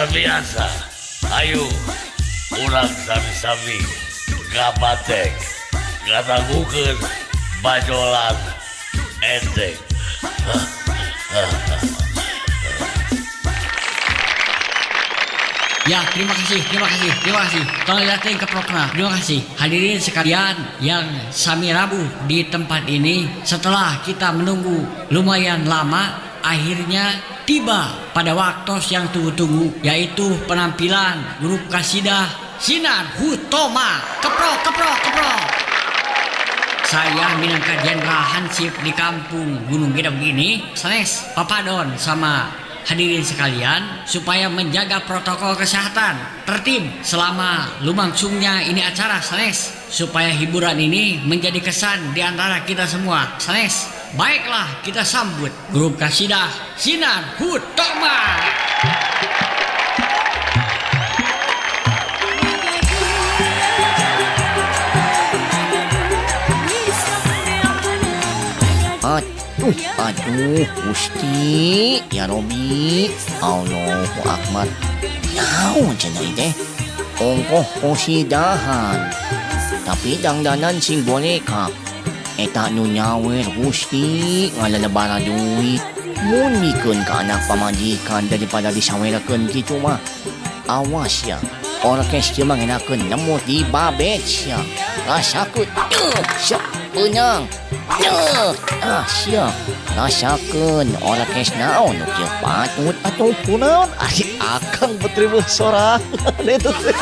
luar biasa. Ayo, urang sami-sami gabatek ngatagukeun bajolan enteng. Ya, terima kasih. Tolong lihatin ke program. Terima kasih. Hadirin sekalian yang sami rabu di tempat ini, setelah kita menunggu lumayan lama, akhirnya tiba pada waktu yang tunggu-tunggu, yaitu penampilan grup kasidah Sinar Hutoma. Keprok. Saya minangka Jenderal Hansip di kampung Gunung Gede begini, sanes papadon sama hadirin sekalian supaya menjaga protokol kesehatan tertib selama lumangsungnya ini acara sanes, supaya hiburan ini menjadi kesan di antara kita semua sanes. Baiklah, kita sambut grup kasidah Sinar Hutoma. Aduh, Gusti, ya Robi, Allahu Akbar. Naon cenah teh? Ongkoh kosidahan. Tapi dangdanan sing boneka. Eta nu nyawer Gusti, ngalalabara duit. Mun mikeun ka anak pamajikan daripada disawerakeun kitu mah. Awas ya, orkes teu mangenakeun nemu di babet sia. Rasakeun, sia beunang. Siap rasakan orkes naon nu kieu patut atau kunaon ari akang betreueuh sorangan itu teh.